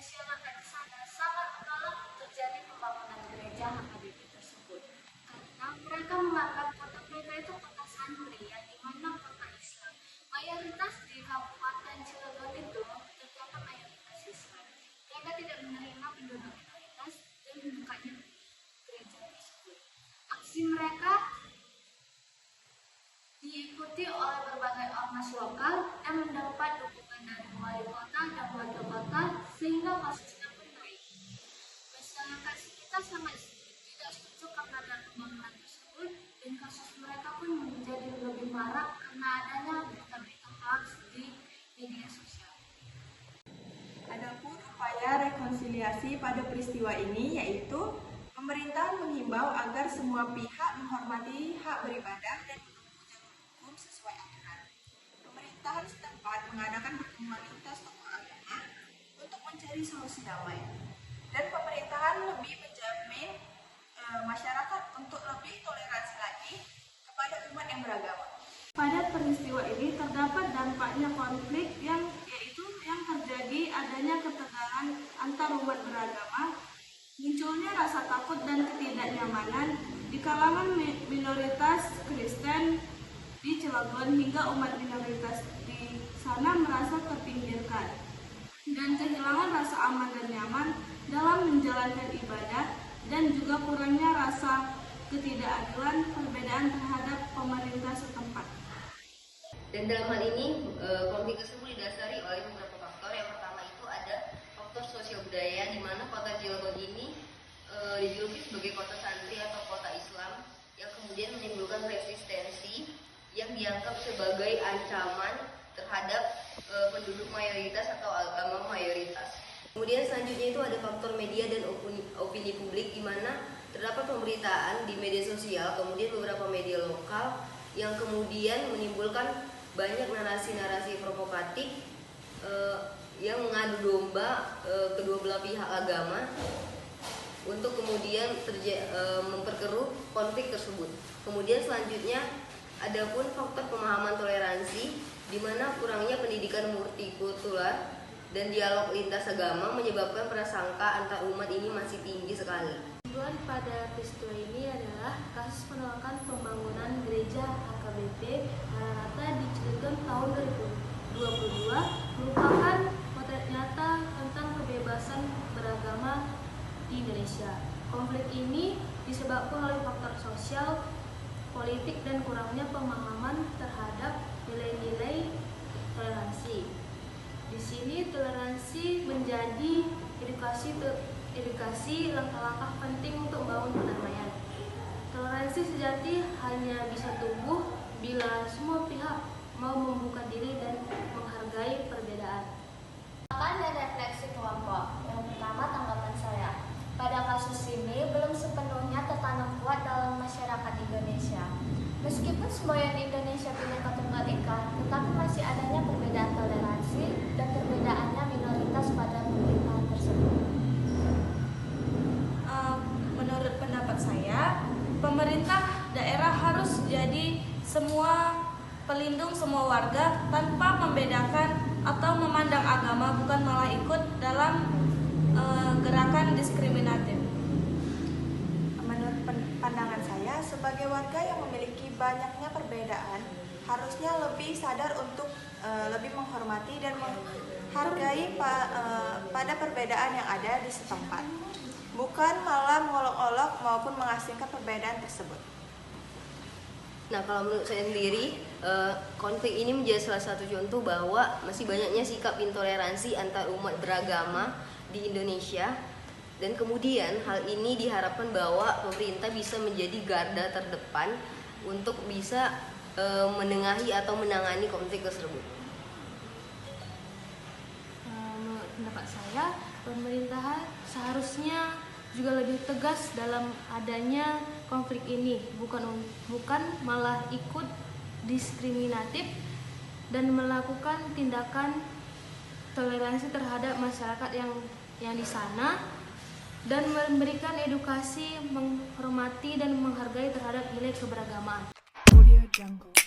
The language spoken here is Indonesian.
masyarakat di sana sangat menolak terjadi pembangunan gereja HKBP tersebut karena mereka menganggap kota mereka itu kota santri yang dimana kota Islam. Mayoritas di Kabupaten Cilegon itu terdapat mayoritas Islam. Mereka tidak menerima penduduk minoritas dan membukanya gereja tersebut. Aksi mereka diikuti oleh berbagai ormas lokal yang mendapat dukungan dari wali kota dan warga kota sehingga kasusnya pun naik. Masyarakat kita sangat tidak setuju karena ada pembangunan tersebut dan kasus mereka pun menjadi lebih marak karena adanya berita-berita hoax di media sosial. Adapun upaya rekonsiliasi pada peristiwa ini yaitu pemerintah menghimbau agar semua pihak menghormati hak beribadah dan hukum sesuai aturan. Pemerintahan setempat mengadakan pertemuan lintas tokoh agama untuk mencari solusi damai. Dan pemerintahan lebih menjamin masyarakat untuk lebih toleransi lagi kepada umat yang beragama. Pada peristiwa ini terdapat dampaknya konflik yang terjadi adanya ketegangan antar umat beragama, munculnya rasa takut dan ketidaknyamanan di kalangan minoritas Kristen di Cilegon hingga umat minoritas di sana merasa terpinggirkan dan kehilangan rasa aman dan nyaman dalam menjalankan ibadah dan juga kurangnya rasa ketidakadilan perbedaan terhadap pemerintah setempat. Dan dalam hal ini konflik tersebut didasari oleh beberapa faktor. Yang pertama itu ada faktor sosial budaya, di mana kota Cilegon ini dijuluki sebagai kota santri atau kota Islam yang kemudian menimbulkan resistensi yang dianggap sebagai ancaman terhadap penduduk mayoritas atau agama mayoritas. Kemudian selanjutnya itu ada faktor media dan opini publik, di mana terdapat pemberitaan di media sosial, kemudian beberapa media lokal yang kemudian menimbulkan banyak narasi-narasi provokatif yang mengadu domba kedua belah pihak agama untuk kemudian memperkeruh konflik tersebut. Kemudian selanjutnya adapun faktor pemahaman toleransi, di mana kurangnya pendidikan multikultural dan dialog lintas agama menyebabkan prasangka antar umat ini masih tinggi sekali. Tujuan pada peristiwa ini adalah kasus penolakan pembangunan gereja HKBP Maranatha di Cilegon tahun 2022 merupakan potret nyata tentang kebebasan beragama di Indonesia. Konflik ini disebabkan oleh faktor sosial, politik, dan kurangnya pemahaman terhadap nilai-nilai toleransi. Di sini toleransi menjadi edukasi langkah-langkah penting untuk membangun perdamaian. Toleransi sejati hanya bisa tumbuh bila semua pihak mau membuka diri dan menghargai perbedaan. Tanggapan dan refleksi kelompok. Yang pertama, tanggapan saya. Pada kasus ini belum sepenuhnya tertanam kuat dalam masyarakat Indonesia. Meskipun semboyan Indonesia Bhinneka Tunggal Ika, tetapi masih adanya perbedaan toleransi dan perbedaannya minoritas pada pemerintahan tersebut. Menurut pendapat saya, pemerintah daerah harus jadi semua pelindung semua warga tanpa membedakan atau memandang agama, bukan malah ikut dalam gerakan diskriminatif. Menurut pandangan saya, sebagai warga yang memiliki banyaknya perbedaan, harusnya lebih sadar untuk lebih menghormati dan menghargai pada perbedaan yang ada di setempat, bukan malah mengolok-olok maupun mengasingkan perbedaan tersebut. Nah, kalau menurut saya sendiri, konflik ini menjadi salah satu contoh bahwa masih banyaknya sikap intoleransi antar umat beragama di Indonesia, dan kemudian hal ini diharapkan bahwa pemerintah bisa menjadi garda terdepan untuk bisa menengahi atau menangani konflik tersebut. Menurut pendapat saya, pemerintah seharusnya juga lebih tegas dalam adanya konflik ini, bukan malah ikut diskriminatif dan melakukan tindakan toleransi terhadap masyarakat yang di sana, dan memberikan edukasi menghormati dan menghargai terhadap nilai keberagamaan. Audio Jungle.